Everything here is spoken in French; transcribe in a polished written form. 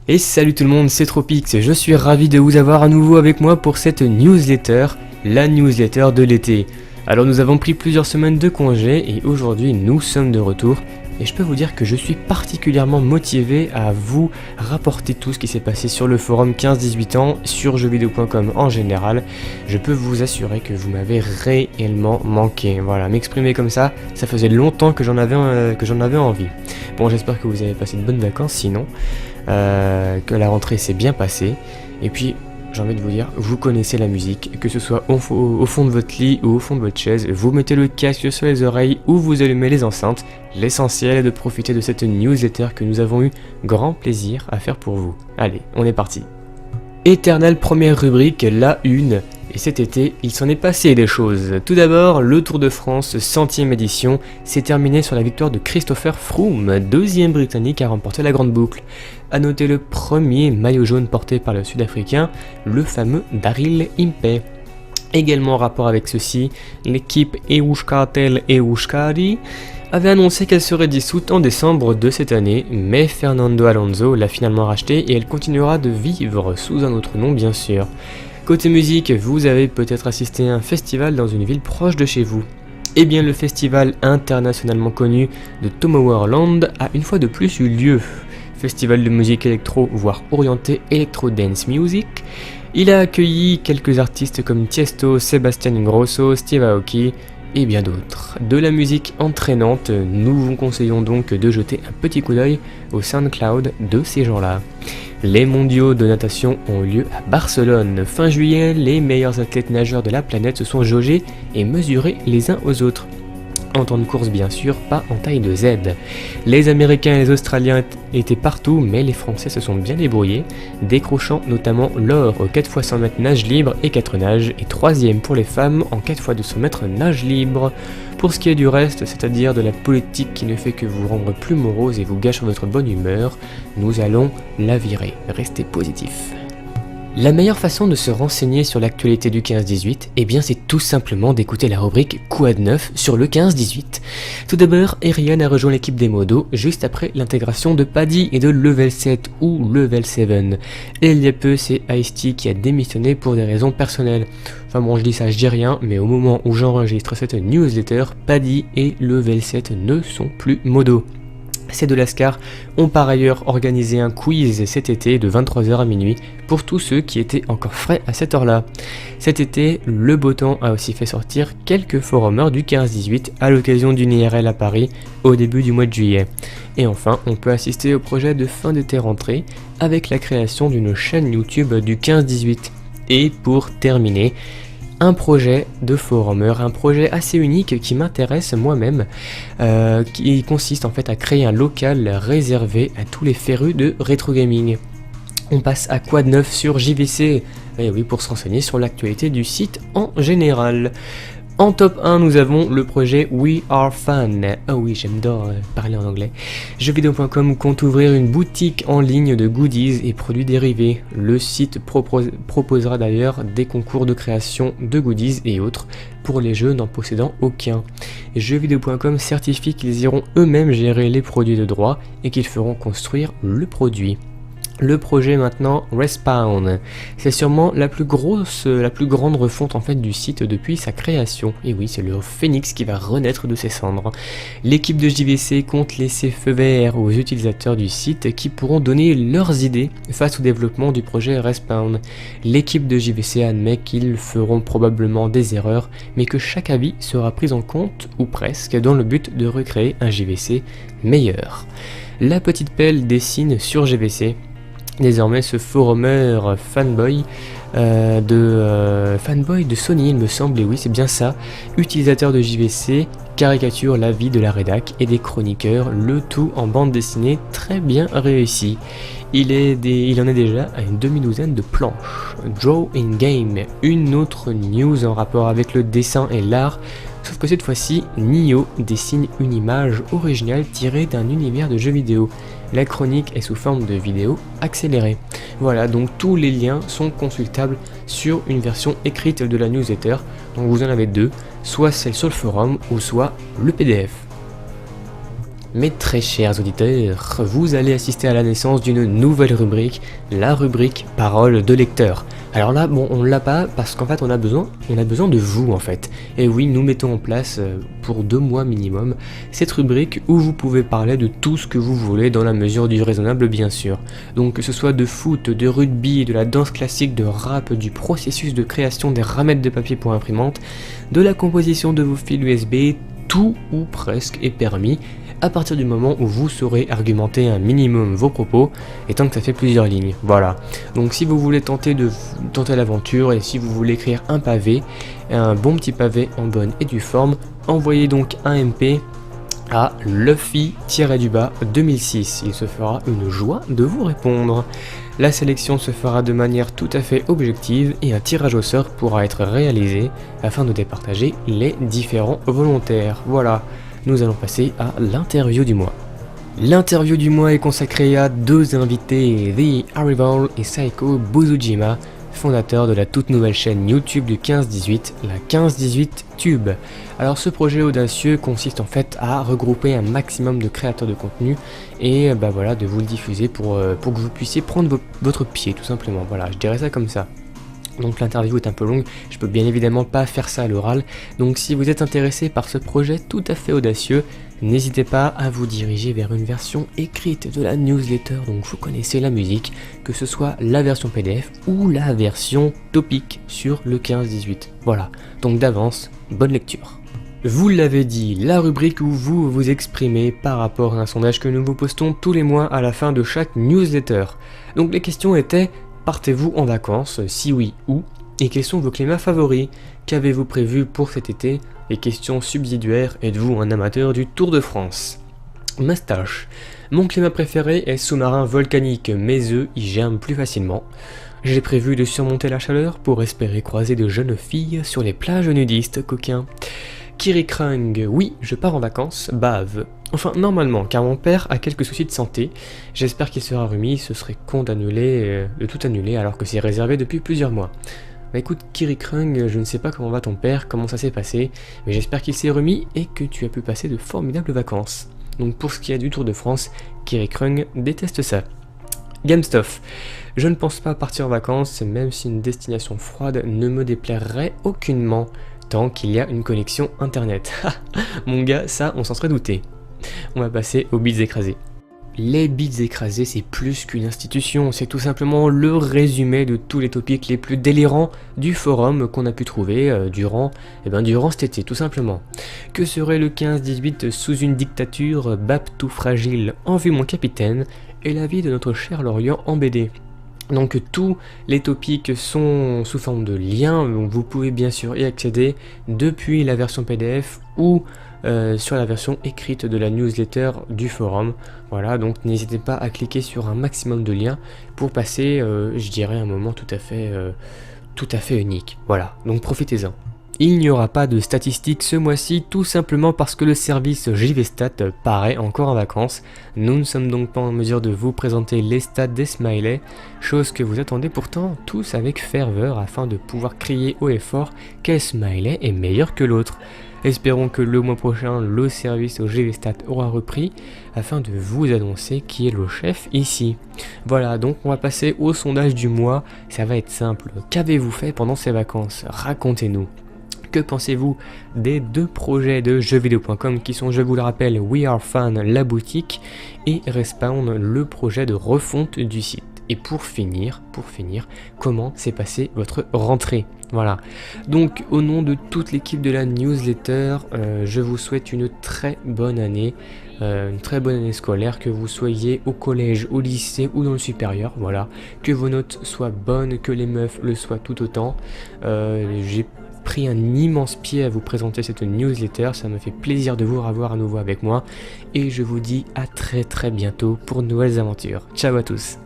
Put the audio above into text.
Et salut tout le monde, c'est Tropix, je suis ravi de vous avoir à nouveau avec moi pour cette newsletter, la newsletter de l'été. Alors nous avons pris plusieurs semaines de congé et aujourd'hui nous sommes de retour et je peux vous dire que je suis particulièrement motivé à vous rapporter tout ce qui s'est passé sur le forum 15-18 ans, sur jeuxvideo.com en général. Je peux vous assurer que vous m'avez réellement manqué. Voilà, m'exprimer comme ça faisait longtemps que j'en avais envie. Bon, j'espère que vous avez passé de bonnes vacances sinon. Que la rentrée s'est bien passée, et puis j'ai envie de vous dire, vous connaissez la musique, que ce soit au fond de votre lit ou au fond de votre chaise, vous mettez le casque sur les oreilles ou vous allumez les enceintes, l'essentiel est de profiter de cette newsletter que nous avons eu grand plaisir à faire pour vous. Allez, on est parti. Éternelle première rubrique, la une. Et cet été, il s'en est passé des choses. Tout d'abord, le Tour de France, 100e édition, s'est terminé sur la victoire de Christopher Froome, deuxième britannique à remporter la grande boucle. A noter le premier maillot jaune porté par le Sud-Africain, le fameux Daryl Impey. Également en rapport avec ceci, l'équipe Euskadi avait annoncé qu'elle serait dissoute en décembre de cette année, mais Fernando Alonso l'a finalement rachetée et elle continuera de vivre sous un autre nom bien sûr. Côté musique, vous avez peut-être assisté à un festival dans une ville proche de chez vous. Eh bien le festival internationalement connu de Tomorrowland a une fois de plus eu lieu. Festival de musique électro, voire orienté électro-dance music. Il a accueilli quelques artistes comme Tiesto, Sebastian Ingrosso, Steve Aoki et bien d'autres. De la musique entraînante, nous vous conseillons donc de jeter un petit coup d'œil au SoundCloud de ces gens-là. Les mondiaux de natation ont eu lieu à Barcelone. Fin juillet, les meilleurs athlètes nageurs de la planète se sont jaugés et mesurés les uns aux autres. En temps de course bien sûr, pas en taille de Z. Les Américains et les Australiens étaient partout, mais les Français se sont bien débrouillés, décrochant notamment l'or au 4x100 mètres nage libre et 4 nages, et 3e pour les femmes en 4x200 mètres nage libre. Pour ce qui est du reste, c'est-à-dire de la politique qui ne fait que vous rendre plus morose et vous gâche votre bonne humeur, nous allons la virer. Restez positif. La meilleure façon de se renseigner sur l'actualité du 15-18, eh bien c'est tout simplement d'écouter la rubrique Quoi de neuf sur le 15-18. Tout d'abord, Ariane a rejoint l'équipe des modos juste après l'intégration de Paddy et de Level 7 ou Level 7. Et il y a peu, c'est Ice-T qui a démissionné pour des raisons personnelles. Enfin bon, je dis ça, je dis rien, mais au moment où j'enregistre cette newsletter, Paddy et Level 7 ne sont plus modos. Ces deux lascars ont par ailleurs organisé un quiz cet été de 23h à minuit pour tous ceux qui étaient encore frais à cette heure-là. Cet été, le beau temps a aussi fait sortir quelques forumers du 15-18 à l'occasion d'une IRL à Paris au début du mois de juillet. Et enfin, on peut assister au projet de fin d'été rentrée avec la création d'une chaîne YouTube du 15-18. Et pour terminer, un projet de forumer, un projet assez unique qui m'intéresse moi-même, qui consiste en fait à créer un local réservé à tous les férus de rétro gaming. On passe à quoi de neuf sur JVC ? Et oui, pour se renseigner sur l'actualité du site en général. En top 1, nous avons le projet We Are Fan. Oh oui, j'adore parler en anglais. Jeuxvideo.com compte ouvrir une boutique en ligne de goodies et produits dérivés. Le site proposera d'ailleurs des concours de création de goodies et autres pour les jeux n'en possédant aucun. Jeuxvideo.com certifie qu'ils iront eux-mêmes gérer les produits de droit et qu'ils feront construire le produit. Le projet maintenant Respawn, c'est sûrement la plus grande refonte en fait du site depuis sa création. Et oui, c'est le phénix qui va renaître de ses cendres. L'équipe de JVC compte laisser feu vert aux utilisateurs du site qui pourront donner leurs idées face au développement du projet Respawn. L'équipe de JVC admet qu'ils feront probablement des erreurs, mais que chaque avis sera pris en compte, ou presque, dans le but de recréer un JVC meilleur. La petite pelle dessine sur JVC. Désormais, ce forumer fanboy de Sony, il me semble, et oui, c'est bien ça, utilisateur de JVC, caricature la vie de la rédac et des chroniqueurs, le tout en bande dessinée très bien réussi. Il en est déjà à une demi-douzaine de planches. Draw in Game, une autre news en rapport avec le dessin et l'art, sauf que cette fois-ci, Nioh dessine une image originale tirée d'un univers de jeux vidéo. La chronique est sous forme de vidéo accélérée. Voilà, donc tous les liens sont consultables sur une version écrite de la newsletter. Donc vous en avez deux, soit celle sur le forum ou soit le PDF. Mes très chers auditeurs, vous allez assister à la naissance d'une nouvelle rubrique, la rubrique Parole de lecteur. Alors là, bon, on l'a pas parce qu'en fait on a besoin de vous en fait. Et oui, nous mettons en place pour 2 mois minimum cette rubrique où vous pouvez parler de tout ce que vous voulez dans la mesure du raisonnable bien sûr. Donc que ce soit de foot, de rugby, de la danse classique, de rap, du processus de création des ramettes de papier pour imprimante, de la composition de vos fils USB, tout ou presque est permis à partir du moment où vous saurez argumenter un minimum vos propos et tant que ça fait plusieurs lignes. Voilà. Donc si vous voulez tenter l'aventure et si vous voulez écrire un pavé, un bon petit pavé en bonne et due forme, envoyez donc un MP à Luffy-2006. Il se fera une joie de vous répondre. La sélection se fera de manière tout à fait objective et un tirage au sort pourra être réalisé afin de départager les différents volontaires. Voilà, nous allons passer à l'interview du mois. L'interview du mois est consacrée à 2 invités, The Arrival et Saiko Buzujima, fondateur de la toute nouvelle chaîne YouTube du 15-18, la 15-18 Tube. Alors ce projet audacieux consiste en fait à regrouper un maximum de créateurs de contenu et voilà, de vous le diffuser pour que vous puissiez prendre votre pied tout simplement. Voilà, je dirais ça comme ça. Donc l'interview est un peu longue, je peux bien évidemment pas faire ça à l'oral, donc si vous êtes intéressé par ce projet tout à fait audacieux, n'hésitez pas à vous diriger vers une version écrite de la newsletter, donc vous connaissez la musique, que ce soit la version PDF ou la version topic sur le 15-18. Voilà, donc d'avance, bonne lecture. Vous l'avez dit, la rubrique où vous vous exprimez par rapport à un sondage que nous vous postons tous les mois à la fin de chaque newsletter. Donc les questions étaient: partez-vous en vacances? Si oui, où? Et quels sont vos climats favoris? Qu'avez-vous prévu pour cet été? Et question subsidiaire, êtes-vous un amateur du Tour de France? Moustache. Mon climat préféré est sous-marin volcanique, mes œufs y germent plus facilement. J'ai prévu de surmonter la chaleur pour espérer croiser de jeunes filles sur les plages nudistes, coquins. Kirikrang, oui, je pars en vacances, bave. Enfin, normalement, car mon père a quelques soucis de santé. J'espère qu'il sera remis, ce serait con de tout annuler alors que c'est réservé depuis plusieurs mois. Bah écoute, Kirikrang, je ne sais pas comment va ton père, comment ça s'est passé, mais j'espère qu'il s'est remis et que tu as pu passer de formidables vacances. Donc pour ce qui est du Tour de France, Kirikrang déteste ça. Gamestuff. Je ne pense pas partir en vacances, même si une destination froide ne me déplairait aucunement, tant qu'il y a une connexion internet. Mon gars, ça, on s'en serait douté. On va passer aux bits écrasés. Les bits écrasés, c'est plus qu'une institution, c'est tout simplement le résumé de tous les topics les plus délirants du forum qu'on a pu trouver durant cet été, tout simplement. Que serait le 15-18 sous une dictature, Baptou fragile, en vue mon capitaine, et la vie de notre cher Lorient en BD. Donc tous les topics sont sous forme de liens, donc vous pouvez bien sûr y accéder depuis la version PDF ou sur la version écrite de la newsletter du forum. Voilà, donc n'hésitez pas à cliquer sur un maximum de liens pour passer, je dirais, un moment tout à fait unique. Voilà, donc profitez-en. Il n'y aura pas de statistiques ce mois-ci, tout simplement parce que le service JVstat paraît encore en vacances. Nous ne sommes donc pas en mesure de vous présenter les stats des smileys, chose que vous attendez pourtant tous avec ferveur afin de pouvoir crier haut et fort quel smiley est meilleur que l'autre. Espérons que le mois prochain, le service au JVstat aura repris afin de vous annoncer qui est le chef ici. Voilà, donc on va passer au sondage du mois. Ça va être simple. Qu'avez-vous fait pendant ces vacances? Racontez-nous. Que pensez-vous des 2 projets de jeuxvideo.com qui sont, je vous le rappelle, We Are Fan, la boutique, et Respawn, le projet de refonte du site? Et pour finir, comment s'est passée votre rentrée? Voilà, donc au nom de toute l'équipe de la newsletter, je vous souhaite une très bonne année scolaire, que vous soyez au collège, au lycée ou dans le supérieur, voilà, que vos notes soient bonnes, que les meufs le soient tout autant. J'ai pris un immense pied à vous présenter cette newsletter, ça me fait plaisir de vous revoir à nouveau avec moi, et je vous dis à très bientôt pour de nouvelles aventures. Ciao à tous.